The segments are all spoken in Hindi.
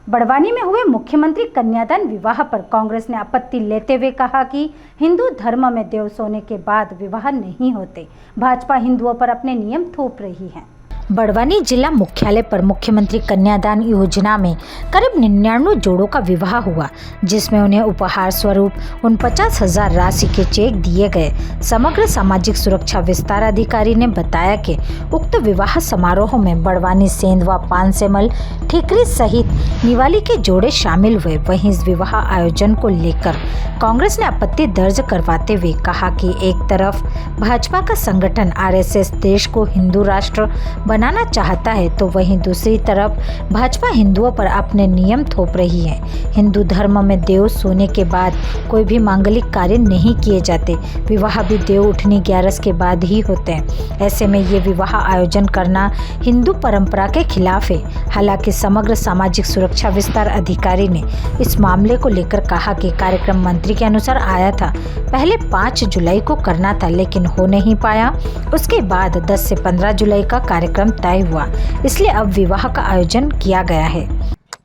बड़वानी में हुए मुख्यमंत्री कन्यादान विवाह पर कांग्रेस ने आपत्ति लेते हुए कहा कि हिंदू धर्म में देव सोने के बाद विवाह नहीं होते। भाजपा हिंदुओं पर अपने नियम थोप रही है। बड़वानी जिला मुख्यालय पर मुख्यमंत्री कन्यादान योजना में करीब 99 जोड़ों का विवाह हुआ, जिसमें उन्हें उपहार स्वरूप 49,000 राशि के चेक दिए गए। समग्र सामाजिक सुरक्षा विस्तार अधिकारी ने बताया कि उक्त विवाह समारोह में बड़वानी सेंधवा पानसेमल ठीकरी सहित निवाली के जोड़े शामिल हुए। वहीं इस विवाह आयोजन को लेकर कांग्रेस ने आपत्ति दर्ज करवाते हुए कहा कि एक तरफ भाजपा का संगठन आरएसएस देश को हिंदू राष्ट्र बनाना चाहता है, तो वहीं दूसरी तरफ भाजपा हिंदुओं पर अपने नियम थोप रही है। हिंदू धर्म में देव सोने के बाद कोई भी मांगलिक कार्य नहीं किए जाते। विवाह भी देव उठनी 11 के बाद ही होते हैं। ऐसे में ये विवाह आयोजन करना हिंदू परंपरा के खिलाफ है। हालांकि समग्र सामाजिक सुरक्षा विस्तार अधिकारी ने इस मामले को लेकर कहा कि कार्यक्रम मंत्री के अनुसार आया था। पहले 5 जुलाई को करना था, लेकिन हो नहीं पाया। उसके बाद 10 से 15 जुलाई का कार्यक्रम तय हुआ, इसलिए अब विवाह का आयोजन किया गया है।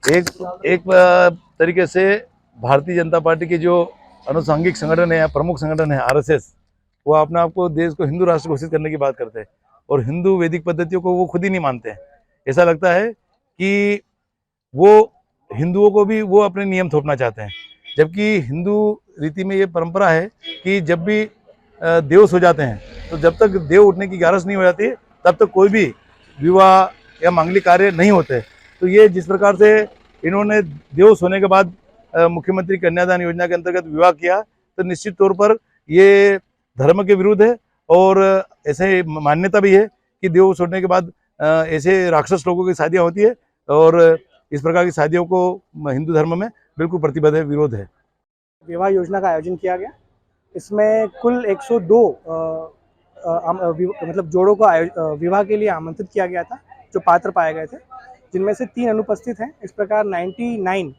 एक तरीके से भारतीय जनता पार्टी के जो अनुसांगिक संगठन है, प्रमुख संगठन है आरएसएस, वो अपने आप को देश को हिंदू राष्ट्र घोषित करने की बात करते हैं और हिंदू वैदिक पद्धतियों को वो खुद ही नहीं मानते हैं। ऐसा लगता है कि वो हिंदुओं को भी वो अपने नियम थोपना चाहते हैं, जबकि हिंदू रीति में ये परंपरा है कि जब भी देव सो जाते हैं, तो जब तक देव उठने की 11 नहीं हो जाती तब तक कोई भी विवाह या मांगलिक कार्य नहीं होते। तो ये जिस प्रकार से इन्होंने देव सोने के बाद मुख्यमंत्री कन्यादान योजना के अंतर्गत विवाह किया, तो निश्चित तौर पर ये धर्म के विरुद्ध है और ऐसे मान्यता भी है कि देव सोने के बाद ऐसे राक्षस लोगों की शादियां होती है और इस प्रकार की शादियों को हिंदू धर्म में बिल्कुल प्रतिबद्ध है, विरोध है। विवाह योजना का आयोजन किया गया। इसमें कुल 102 मतलब जोड़ों को विवाह के लिए आमंत्रित किया गया था, जो पात्र पाए गए थे, जिनमें से 3 अनुपस्थित हैं। इस प्रकार 99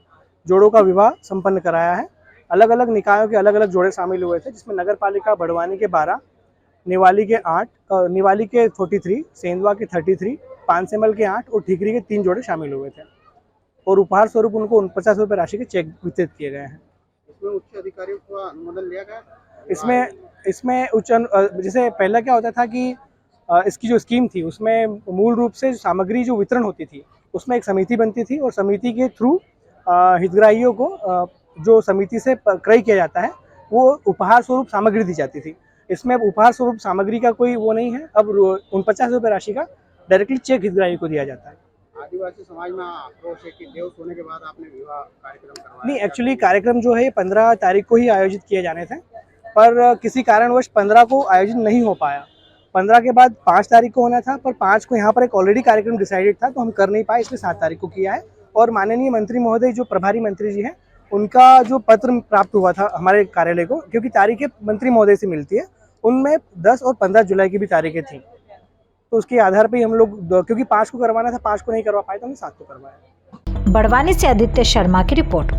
जोड़ों का विवाह संपन्न कराया है। अलग अलग निकायों के अलग अलग जोड़े शामिल हुए थे, जिसमें नगर पालिका बड़वानी के 12, निवाली के 8, निवाली के 43, सेंधवा के 33, पानसेमल के 8 और ठीकरी के 3 जोड़े शामिल हुए थे और उपहार स्वरूप उनको 49 रुपये राशि के चेक वितरित किए गए हैं। इसमें उच्च अधिकारियों का अनुमोदन लिया गया। इसमें उच्च जैसे पहले क्या होता था कि इसकी जो स्कीम थी उसमें मूल रूप से सामग्री जो वितरण होती थी उसमें एक समिति बनती थी और समिति के थ्रू हितग्राहियों को जो समिति से क्रय किया जाता है वो उपहार स्वरूप सामग्री दी जाती थी। इसमें उपहार स्वरूप सामग्री का कोई वो नहीं है। अब 49 रुपये राशि का डायरेक्टली चेक हितग्राही को दिया जाता है। आदिवासी समाज में आक्रोश है कि देव सोने के बाद आपने विवाह कार्यक्रम करवाया। नहीं, एक्चुअली कार्यक्रम जो है 15 तारीख को ही आयोजित किए जाने थे, पर किसी कारणवश 15 को आयोजित नहीं हो पाया। 15 के बाद 5 तारीख को होना था, पर 5 को यहाँ पर एक ऑलरेडी कार्यक्रम डिसाइडेड था, तो हम कर नहीं पाए, इसलिए 7 तारीख को किया है। और माननीय मंत्री महोदय जो प्रभारी मंत्री जी हैं, उनका जो पत्र प्राप्त हुआ था हमारे कार्यालय को, क्योंकि तारीखें मंत्री महोदय से मिलती है, उनमें 10 और 15 जुलाई की भी तारीखें थी, तो उसके आधार पर हम लोग, क्योंकि 5 को करवाना था, 5 को नहीं करवा पाए तो हमने 7 को करवाया। बड़वानी से आदित्य शर्मा की रिपोर्ट।